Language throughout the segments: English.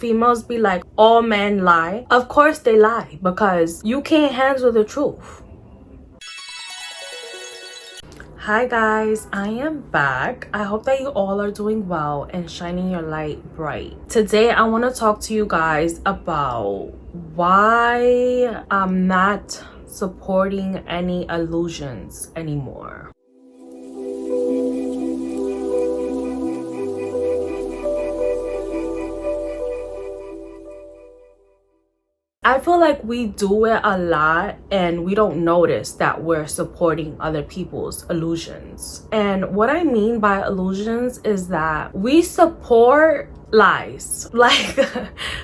Females be like, all men lie. Of course they lie, because you can't handle the truth. Hi guys, I am back. I hope that you all are doing well and shining your light bright. Today I want to talk to you guys about why I'm not supporting any illusions anymore. I feel like we do it a lot and we don't notice that we're supporting other people's illusions. And what I mean by illusions is that we support lies. Like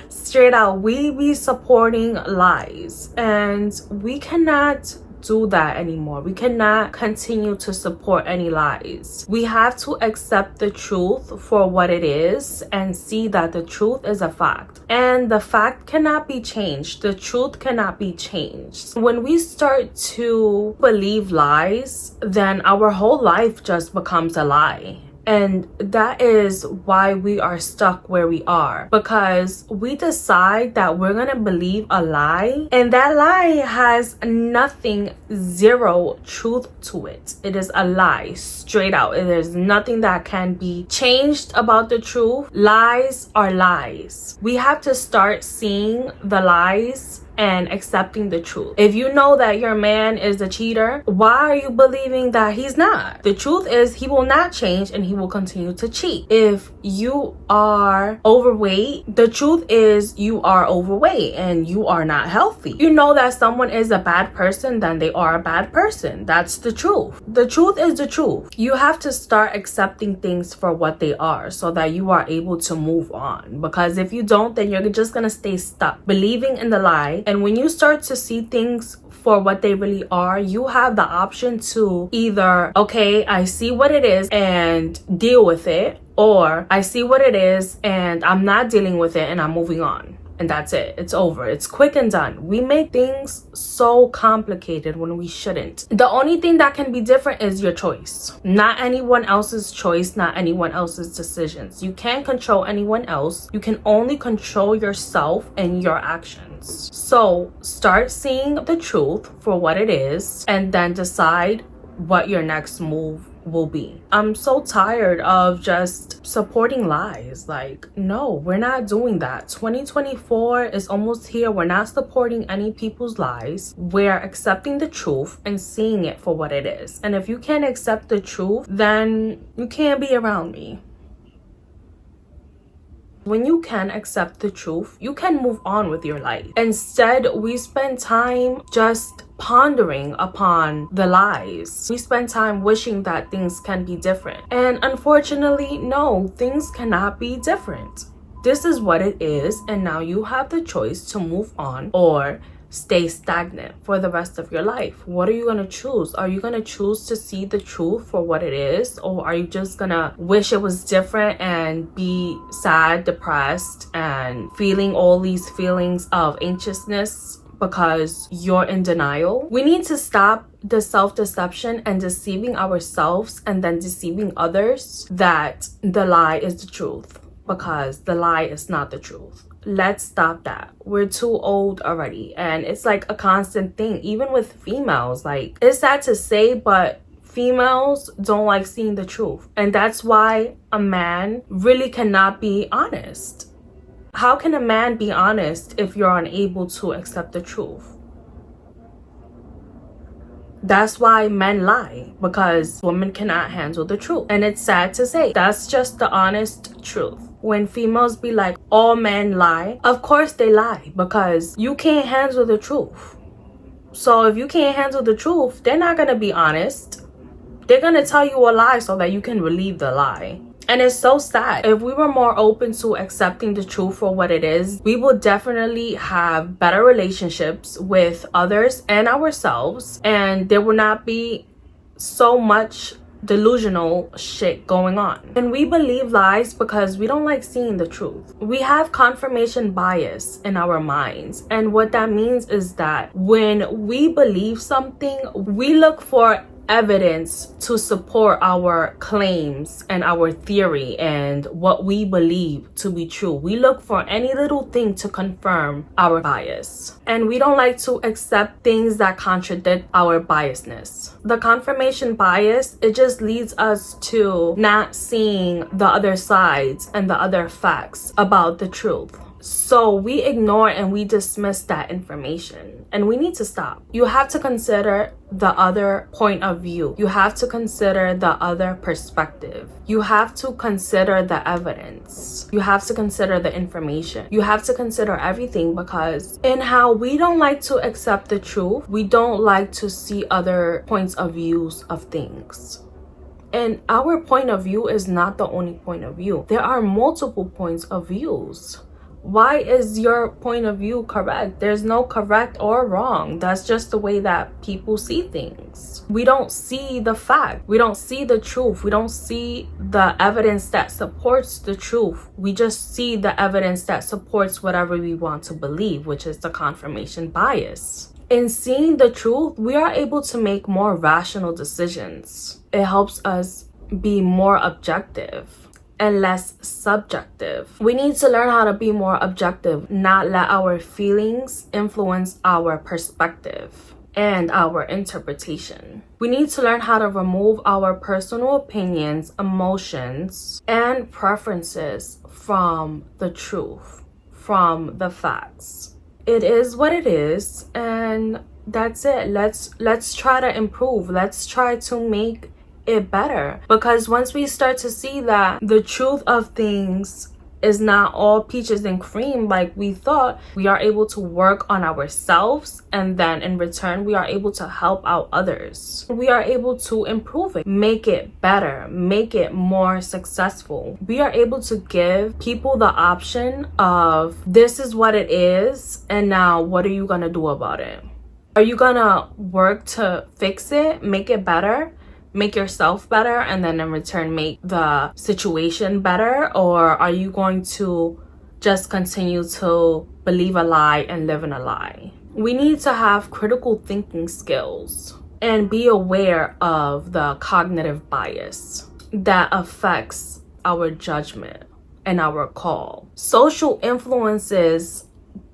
straight out, we be supporting lies, and we cannot do that anymore. We cannot continue to support any lies. We have to accept the truth for what it is and see that the truth is a fact, and the fact cannot be changed. The truth cannot be changed. When we start to believe lies, then our whole life just becomes a lie. And that is why we are stuck where we are, because we decide that we're gonna believe a lie, and that lie has nothing, zero truth to it. It is a lie straight out. There's nothing that can be changed about the truth. Lies are lies. We have to start seeing the lies and accepting the truth. If you know that your man is a cheater, why are you believing that he's not? The truth is he will not change and he will continue to cheat. If you are overweight, the truth is you are overweight and you are not healthy. You know that someone is a bad person, then they are a bad person. That's the truth. The truth is the truth. You have to start accepting things for what they are so that you are able to move on, because if you don't, then you're just gonna stay stuck believing in the lie. And when you start to see things for what they really are, you have the option to either, okay, I see what it is and deal with it, or I see what it is and I'm not dealing with it and I'm moving on. And that's it. It's over. It's quick and done. We make things so complicated when we shouldn't. The only thing that can be different is your choice. Not anyone else's choice, not anyone else's decisions. You can't control anyone else. You can only control yourself and your actions. So start seeing the truth for what it is and then decide what your next move will be. I'm so tired of just supporting lies. Like, no, we're not doing that. 2024 is almost here. We're not supporting any people's lies. We're accepting the truth and seeing it for what it is. And if you can't accept the truth, then you can't be around me. When you can accept the truth, you can move on with your life. Instead, we spend time just pondering upon the lies. We spend time wishing that things can be different. And unfortunately, no, things cannot be different. This is what it is, and now you have the choice to move on or stay stagnant for the rest of your life. What are you gonna choose? Are you gonna choose to see the truth for what it is, or are you just gonna wish it was different and be sad, depressed, and feeling all these feelings of anxiousness because you're in denial? We need to stop the self-deception and deceiving ourselves and then deceiving others that the lie is the truth, because the lie is not the truth. Let's stop that. We're too old already, and it's like a constant thing. Even with females, like, it's sad to say, but females don't like seeing the truth, and that's why a man really cannot be honest. How can a man be honest if you're unable to accept the truth? That's why men lie, because women cannot handle the truth. And it's sad to say, that's just the honest truth. When females be like, all men lie, of course they lie, because you can't handle the truth. So if you can't handle the truth, they're not gonna be honest. They're gonna tell you a lie so that you can believe the lie. And it's so sad. If we were more open to accepting the truth for what it is, we will definitely have better relationships with others and ourselves, and there will not be so much delusional shit going on. And we believe lies because we don't like seeing the truth. We have confirmation bias in our minds, and what that means is that when we believe something, we look for evidence to support our claims and our theory and what we believe to be true. We look for any little thing to confirm our bias. And we don't like to accept things that contradict our biasness. The confirmation bias, it just leads us to not seeing the other sides and the other facts about the truth. So we ignore and we dismiss that information, and we need to stop. You have to consider the other point of view. You have to consider the other perspective. You have to consider the evidence. You have to consider the information. You have to consider everything, because in how we don't like to accept the truth, we don't like to see other points of views of things. And our point of view is not the only point of view. There are multiple points of views. Why is your point of view correct? There's no correct or wrong. That's just the way that people see things. We don't see the fact. We don't see the truth. We don't see the evidence that supports the truth. We just see the evidence that supports whatever we want to believe, which is the confirmation bias. In seeing the truth, we are able to make more rational decisions. It helps us be more objective and less subjective. We need to learn how to be more objective, not let our feelings influence our perspective and our interpretation. We need to learn how to remove our personal opinions, emotions, and preferences from the truth, from the facts. It is what it is, and that's it. Let's try to improve. Let's try to make it better, because once we start to see that the truth of things is not all peaches and cream like we thought, we are able to work on ourselves, and then in return we are able to help out others. We are able to improve it, make it better, make it more successful. We are able to give people the option of, this is what it is, and now what are you gonna do about it? Are you gonna work to fix it, make it better, make yourself better, and then in return make the situation better? Or are you going to just continue to believe a lie and live in a lie? We need to have critical thinking skills and be aware of the cognitive bias that affects our judgment and our call. Social influences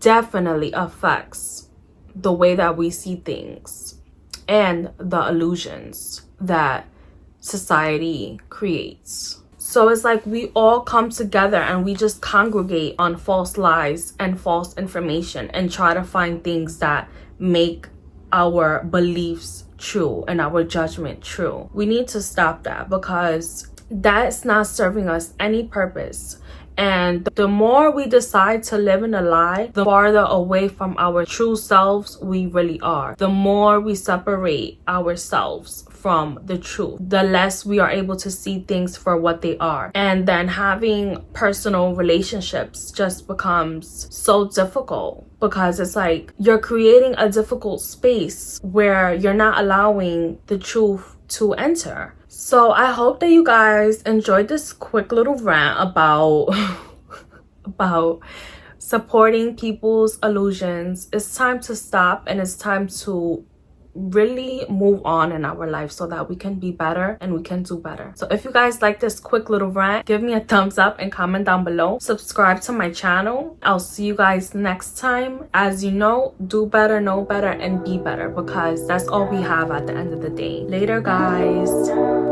definitely affects the way that we see things and the illusions that society creates. So it's like we all come together and we just congregate on false lies and false information and try to find things that make our beliefs true and our judgment true. We need to stop that, because that's not serving us any purpose. And the more we decide to live in a lie, the farther away from our true selves we really are. The more we separate ourselves from the truth, the less we are able to see things for what they are. And then having personal relationships just becomes so difficult, because it's like you're creating a difficult space where you're not allowing the truth to enter. So I hope that you guys enjoyed this quick little rant about supporting people's illusions. It's time to stop, and it's time to really move on in our life so that we can be better and we can do better. So if you guys like this quick little rant, give me a thumbs up and comment down below. Subscribe to my channel. I'll see you guys next time. As you know, do better, know better, and be better, because that's all we have at the end of the day. Later, guys.